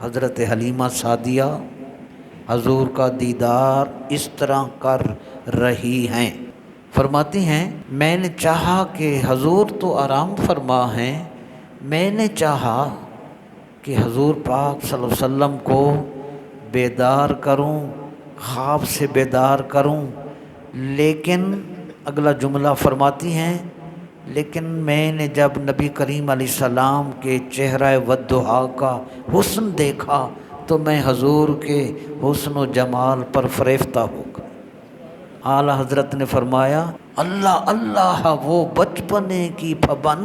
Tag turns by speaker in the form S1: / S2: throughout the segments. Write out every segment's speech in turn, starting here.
S1: حضرت حلیمہ سعدیہ حضور کا دیدار اس طرح کر رہی ہیں۔ فرماتی ہیں میں نے چاہا کہ حضور تو آرام فرما ہیں، میں نے چاہا کہ حضور پاک صلی اللہ علیہ وسلم کو بیدار کروں، خواب سے بیدار کروں، لیکن اگلا جملہ فرماتی ہیں لیکن میں نے جب نبی کریم علیہ السلام کے چہرہ والضحیٰ کا حسن دیکھا تو میں حضور کے حسن و جمال پر فریفتہ ہو گیا۔ اعلی حضرت نے فرمایا اللہ اللہ وہ بچپنے کی پھبن،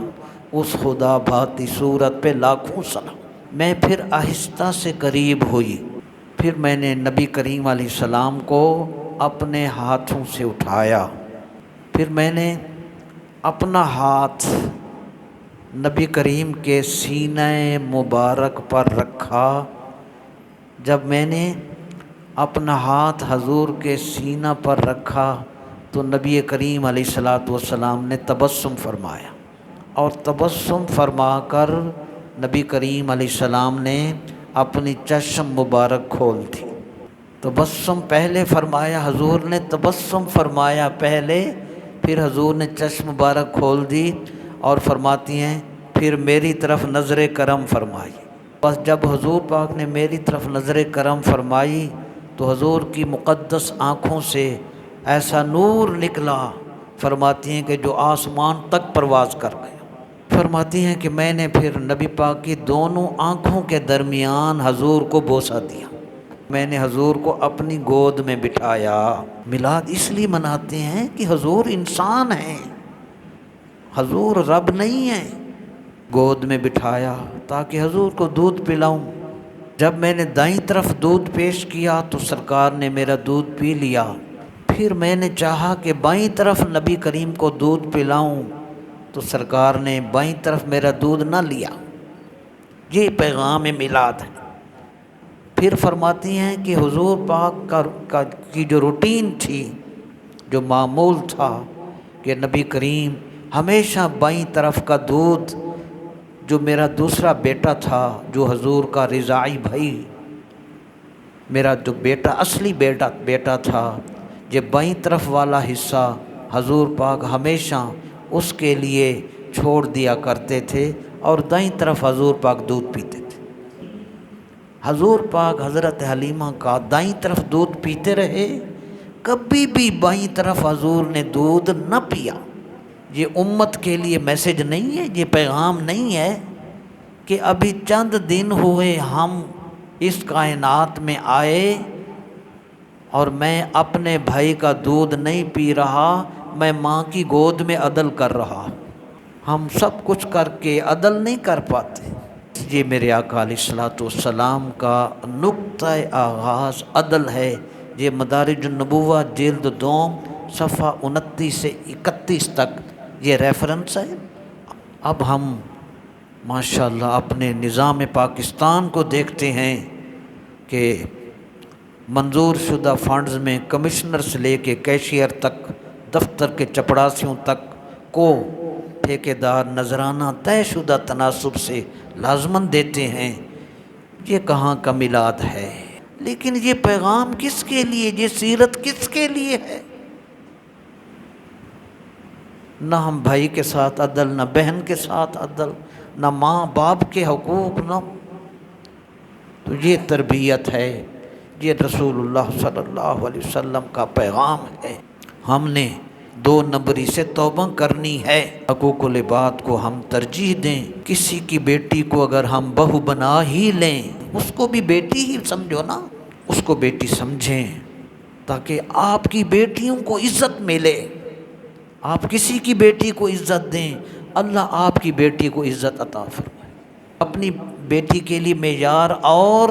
S1: اس خدا بھاتی صورت پہ لاکھوں سلام۔ میں پھر آہستہ سے قریب ہوئی، پھر میں نے نبی کریم علیہ السلام کو اپنے ہاتھوں سے اٹھایا، پھر میں نے اپنا ہاتھ نبی کریم کے سینہ مبارک پر رکھا۔ جب میں نے اپنا ہاتھ حضور کے سینہ پر رکھا تو نبی کریم علیہ السلام نے تبسم فرمایا، اور تبسم فرما کر نبی کریم علیہ السلام نے اپنی چشم مبارک کھول دی۔ تبسم پہلے فرمایا، حضور نے تبسم فرمایا پہلے، پھر حضور نے چشم مبارک کھول دی، اور فرماتی ہیں پھر میری طرف نظر کرم فرمائی۔ بس جب حضور پاک نے میری طرف نظر کرم فرمائی تو حضور کی مقدس آنکھوں سے ایسا نور نکلا، فرماتی ہیں کہ جو آسمان تک پرواز کر گیا۔ فرماتی ہیں کہ میں نے پھر نبی پاک کی دونوں آنکھوں کے درمیان حضور کو بوسہ دیا، میں نے حضور کو اپنی گود میں بٹھایا۔ میلاد اس لیے مناتے ہیں کہ حضور انسان ہیں، حضور رب نہیں ہیں۔ گود میں بٹھایا تاکہ حضور کو دودھ پلاؤں۔ جب میں نے دائیں طرف دودھ پیش کیا تو سرکار نے میرا دودھ پی لیا، پھر میں نے چاہا کہ بائیں طرف نبی کریم کو دودھ پلاؤں تو سرکار نے بائیں طرف میرا دودھ نہ لیا۔ یہ پیغام میلاد ہے۔ پھر فرماتی ہیں کہ حضور پاک کی جو روٹین تھی، جو معمول تھا کہ نبی کریم ہمیشہ بائیں طرف کا دودھ، جو میرا دوسرا بیٹا تھا، جو حضور کا رضاعی بھائی، میرا جو بیٹا اصلی بیٹا تھا، یہ بائیں طرف والا حصہ حضور پاک ہمیشہ اس کے لیے چھوڑ دیا کرتے تھے، اور دائیں طرف حضور پاک دودھ پیتے تھے۔ حضور پاک حضرت حلیمہ کا دائیں طرف دودھ پیتے رہے، کبھی بھی بائیں طرف حضور نے دودھ نہ پیا۔ یہ امت کے لیے میسج نہیں ہے، یہ پیغام نہیں ہے کہ ابھی چند دن ہوئے ہم اس کائنات میں آئے اور میں اپنے بھائی کا دودھ نہیں پی رہا، میں ماں کی گود میں عدل کر رہا۔ ہم سب کچھ کر کے عدل نہیں کر پاتے۔ یہ میرے آقا علیہ الصلوۃ والسلام کا نقطہ آغاز عدل ہے۔ یہ مدارج النبوہ جلد 2 صفحہ 29 سے 31 تک یہ ریفرنس ہے۔ اب ہم ماشاءاللہ اپنے نظام پاکستان کو دیکھتے ہیں کہ منظور شدہ فنڈز میں کمشنر سے لے کے کیشیئر تک، دفتر کے چپڑاسیوں تک کو ٹھیکیدار نذرانہ طے شدہ تناسب سے لازماً دیتے ہیں۔ یہ کہاں کا میلاد ہے؟ لیکن یہ پیغام کس کے لیے، یہ سیرت کس کے لیے ہے؟ نہ ہم بھائی کے ساتھ عدل، نہ بہن کے ساتھ عدل، نہ ماں باپ کے حقوق، نہ تو یہ تربیت ہے، یہ رسول اللہ صلی اللہ علیہ وسلم کا پیغام ہے۔ ہم نے 2 نمبری سے توبہ کرنی ہے۔ حقوق العباد کو ہم ترجیح دیں۔ کسی کی بیٹی کو اگر ہم بہو بنا ہی لیں، اس کو بھی بیٹی ہی سمجھو نا، اس کو بیٹی سمجھیں تاکہ آپ کی بیٹیوں کو عزت ملے۔ آپ کسی کی بیٹی کو عزت دیں، اللہ آپ کی بیٹی کو عزت عطا فرمائے۔ اپنی بیٹی کے لیے معیار اور،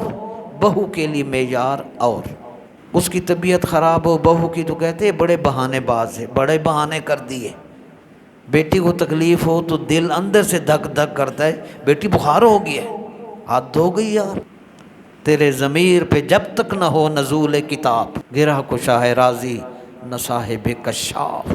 S1: بہو کے لیے معیار اور۔ اس کی طبیعت خراب ہو بہو کی تو کہتے ہیں بڑے بہانے باز ہے، بڑے بہانے کر دیے۔ بیٹی کو تکلیف ہو تو دل اندر سے دھک دھک کرتا ہے، بیٹی بخار ہو گیا ہے، حد ہو گئی یار۔ تیرے ضمیر پہ جب تک نہ ہو نزول کتاب، گرہ کشا ہے راضی نہ صاحب کشاف۔